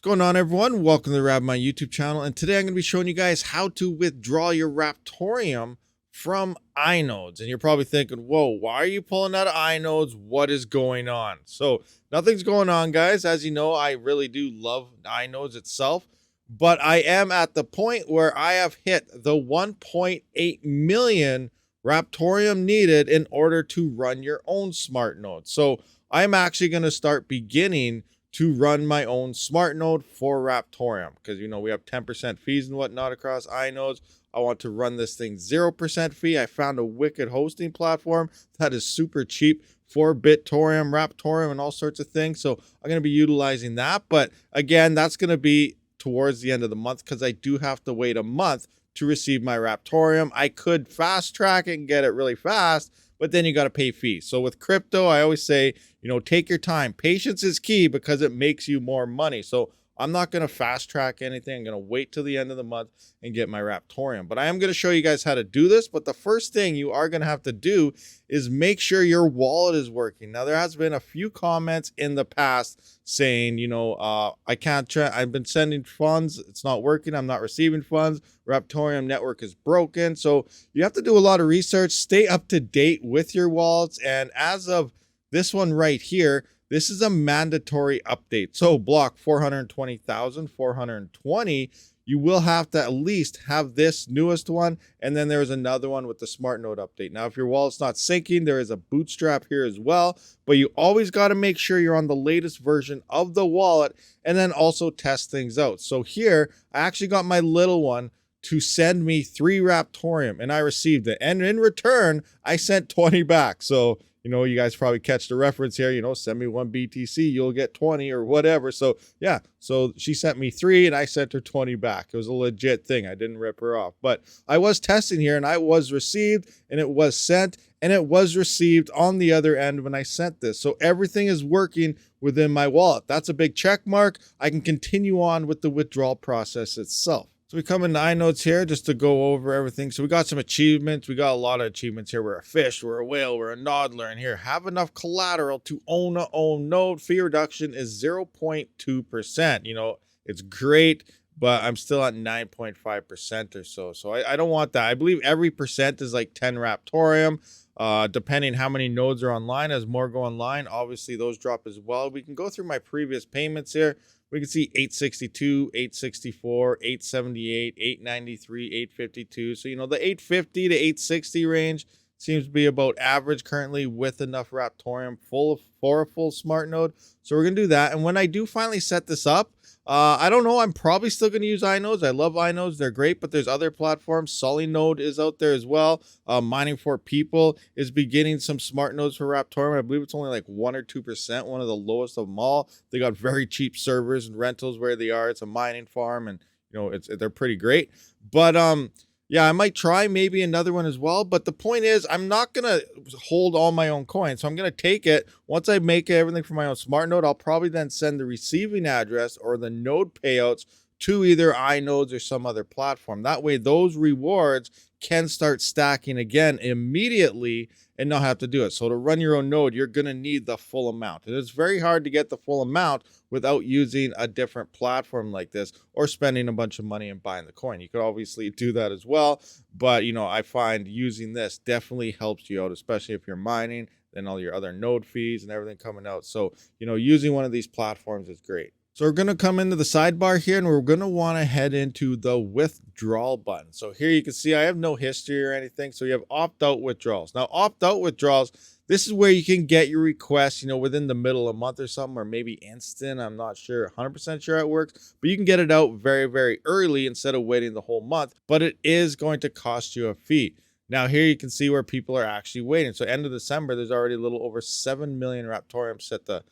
going on, everyone? Welcome to the RabidMining YouTube channel, and today I'm going to be showing you guys how to withdraw your Raptoreum from inodes. And you're probably thinking, whoa, why are you pulling out of inodes? What is going on? So nothing's going on, guys. As you know, I really do love inodes itself, but I am at the point where I have hit the 1.8 million Raptoreum needed in order to run your own smart node. So I'm actually going to start beginning to run my own smart node for Raptoreum, because you know we have 10% fees and whatnot across inodes. I want to run this thing 0% fee. I found a wicked hosting platform that is super cheap for Bitorium, Raptoreum, and all sorts of things. So I'm going to be utilizing that. But again, that's going to be towards the end of the month, because I do have to wait a month to receive my Raptoreum. I could fast track it and get it really fast, but then you got to pay fees. So with crypto, I always say, you know, take your time. Patience is key because it makes you more money. So I'm not going to fast track anything. I'm going to wait till the end of the month and get my Raptoreum. But I am going to show you guys how to do this. But the first thing you are going to have to do is make sure your wallet is working. Now, there has been a few comments in the past saying, you know, I can't, I've been sending funds. It's not working. I'm not receiving funds. Raptoreum network is broken. So you have to do a lot of research, stay up to date with your wallets. And as of this one right here, this is a mandatory update. So block 420,420, you will have to at least have this newest one. And then there's another one with the smart node update. Now, if your wallet's not syncing, there is a bootstrap here as well, but you always got to make sure you're on the latest version of the wallet and then also test things out. So here, I actually got my little one to send me 3 Raptoreum, and I received it. And in return, I sent 20 back. So, you know, you guys probably catch the reference here, you know, send me 1 BTC, you'll get 20 or whatever. So yeah, so she sent me 3 and I sent her 20 back. It was a legit thing. I didn't rip her off, but I was testing here and I was received and it was sent and it was received on the other end when I sent this. So everything is working within my wallet. That's a big check mark. I can continue on with the withdrawal process itself. So we come into inodes here just to go over everything. So we got some achievements. We got a lot of achievements here. We're a fish, we're a whale, we're a noddler. And here, have enough collateral to own a own node. Fee reduction is 0.2%. You know, it's great, but I'm still at 9.5% or so. So I don't want that. I believe every percent is like 10 Raptoreum. Depending how many nodes are online, as more go online, obviously those drop as well. We can go through my previous payments here. We can see 862, 864, 878, 893, 852. So, you know, the 850 to 860 range seems to be about average currently with enough Raptoreum for a full smart node. So we're going to do that. And when I do finally set this up, I don't know. I'm probably still going to use inodes. I love inodes. They're great, but there's other platforms. Solynode is out there as well. Mining for People is beginning some smart nodes for Raptoreum. I believe it's only like 1 or 2%, one of the lowest of them all. They got very cheap servers and rentals where they are. It's a mining farm, and you know they're pretty great. But yeah, I might try maybe another one as well. But the point is, I'm not going to hold all my own coins. So I'm going to take it. Once I make everything for my own smart node, I'll probably then send the receiving address or the node payouts to either inodes or some other platform. That way, those rewards can start stacking again immediately and not have to do it. So to run your own node, you're going to need the full amount. And it's very hard to get the full amount without using a different platform like this or spending a bunch of money and buying the coin. You could obviously do that as well, but you know, I find using this definitely helps you out, especially if you're mining, then all your other node fees and everything coming out. So, you know, using one of these platforms is great. So we're going to come into the sidebar here and we're going to want to head into the withdrawal button. So here you can see I have no history or anything. So you have opt-out withdrawals. Now opt-out withdrawals, this is where you can get your requests, you know, within the middle of a month or something, or maybe instant. I'm not sure, 100% sure it works, but you can get it out very, very early instead of waiting the whole month, but it is going to cost you a fee. Now here you can see where people are actually waiting. So end of December, there's already a little over 7 million Raptoreum set to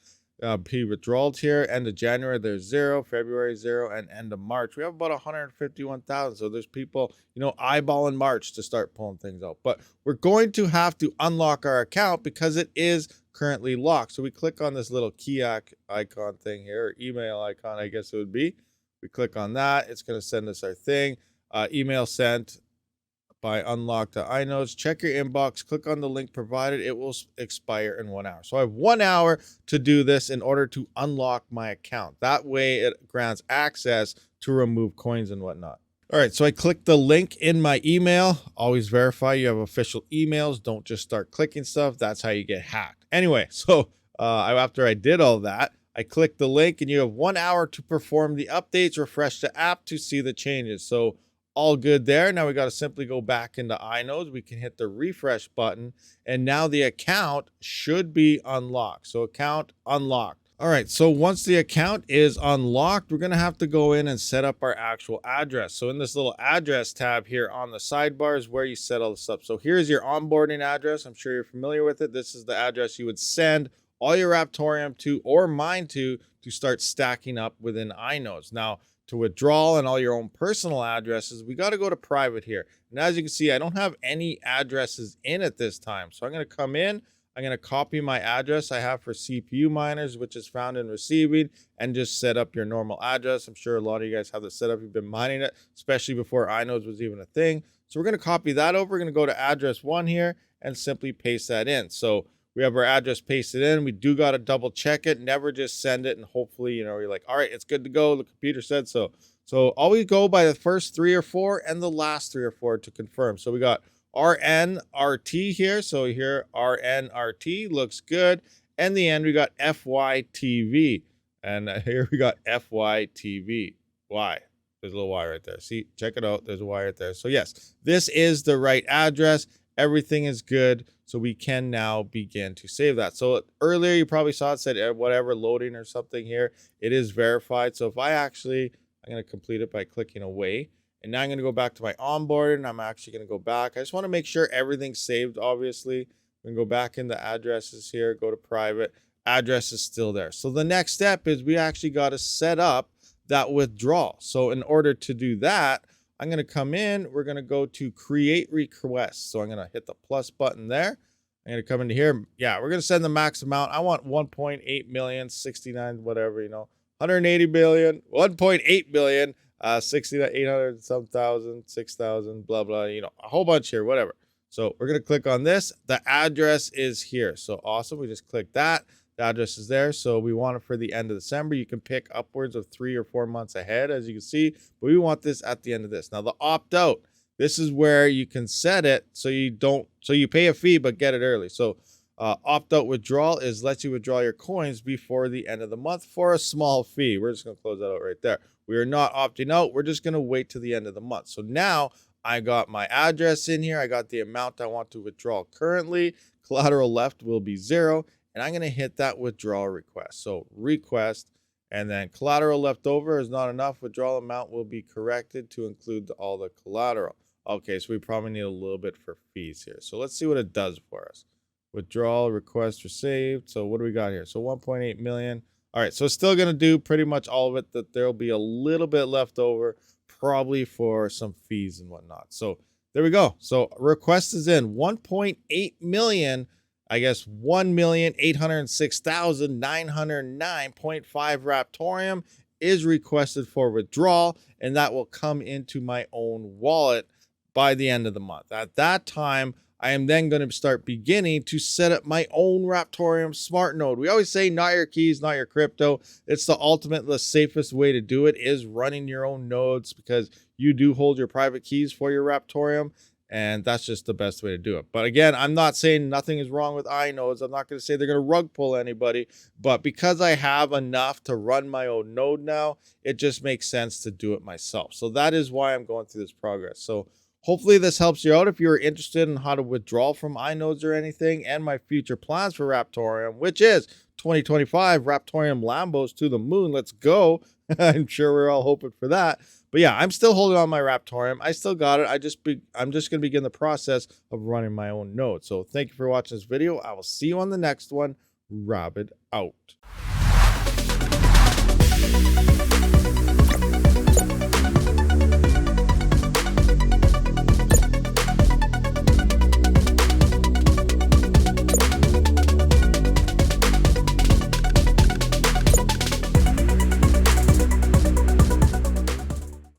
be withdrawals here. End of January, there's 0, February 0, and end of March we have about 151,000. So there's people, you know, eyeballing March to start pulling things out. But we're going to have to unlock our account because it is currently locked. So we click on this little key icon thing here, or email icon, I guess it would be. We click on that, it's going to send us our thing. Email sent, by unlock the inodes. Check your inbox, click on the link provided. It will expire in 1 hour. So I have 1 hour to do this in order to unlock my account. That way it grants access to remove coins and whatnot. All right, so I clicked the link in my email. Always verify you have official emails. Don't just start clicking stuff. That's how you get hacked. Anyway, so after I did all that, I clicked the link and you have 1 hour to perform the updates, refresh the app to see the changes. So all good there. Now we got to simply go back into inodes. We can hit the refresh button and now the account should be unlocked. So account unlocked. All right, so once the account is unlocked, we're gonna have to go in and set up our actual address. So in this little address tab here on the sidebar is where you set all this up. So here's your onboarding address. I'm sure you're familiar with it. This is the address you would send all your Raptoreum to or mine to start stacking up within inodes. Now, to withdraw and all your own personal addresses, we got to go to private here. And as you can see, I don't have any addresses in at this time. So I'm going to come in. I'm going to copy my address I have for CPU miners, which is found in receiving, and just set up your normal address. I'm sure a lot of you guys have this set up. You've been mining it, especially before inodes was even a thing. So we're going to copy that over. We're going to go to address 1 here and simply paste that in. So we have our address pasted in. We do got to double check it. Never just send it and hopefully, you're like, all right, it's good to go. The computer said so. So always go by the first 3 or 4 and the last 3 or 4 to confirm. So we got RNRT here. So here, RNRT looks good. And the end, we got FYTV. And here we got FYTV. Y. There's a little Y right there. See, check it out. There's a Y right there. So yes, this is the right address. Everything is good. So we can now begin to save that. So earlier you probably saw it said whatever loading or something here. It is verified. So if I'm going to complete it by clicking away. And now I'm going to go back to my onboarding. And I'm actually going to go back. I just want to make sure everything's saved, obviously. We can go back into addresses here, go to private. Address is still there. So the next step is we actually got to set up that withdrawal. So in order to do that, I'm going to come in. We're going to go to create request. So I'm going to hit the plus button there. I'm going to come into here. Yeah, we're going to send the max amount. I want 1.8 million, 69, whatever, 180 billion, 1.8 billion. 800 some thousand, 6,000, blah, blah, a whole bunch here, whatever. So we're going to click on this. The address is here. So awesome. We just click that. The address is there. So we want it for the end of December. You can pick upwards of 3 or 4 months ahead, as you can see, but we want this at the end of this. Now the opt out, this is where you can set it so you pay a fee, but get it early. So opt out withdrawal lets you withdraw your coins before the end of the month for a small fee. We're just going to close that out right there. We are not opting out. We're just going to wait to the end of the month. So now I got my address in here. I got the amount I want to withdraw currently. Collateral left will be 0. And I'm going to hit that withdrawal request. So request, and then collateral left over is not enough. Withdrawal amount will be corrected to include all the collateral. Okay, so we probably need a little bit for fees here. So let's see what it does for us. Withdrawal request received. So what do we got here? So 1.8 million. All right, so it's still going to do pretty much all of it. That there'll be a little bit left over, probably for some fees and whatnot. So there we go. So request is in 1.8 million. I guess 1,806,909.5 Raptoreum is requested for withdrawal, and that will come into my own wallet by the end of the month. At that time, I am then going to start beginning to set up my own Raptoreum smart node. We always say not your keys, not your crypto. It's the safest way to do it is running your own nodes, because you do hold your private keys for your Raptoreum. And that's just the best way to do it. But again, I'm not saying nothing is wrong with inodes. I'm not going to say they're going to rug pull anybody. But because I have enough to run my own node now, it just makes sense to do it myself. So that is why I'm going through this progress. So hopefully this helps you out if you're interested in how to withdraw from inodes or anything, and my future plans for Raptoreum, which is 2025 Raptoreum Lambos to the moon. Let's go. I'm sure we're all hoping for that. But yeah, I'm still holding on my Raptoreum. I still got it. I'm just going to begin the process of running my own node. So thank you for watching this video. I will see you on the next one. Rabid out.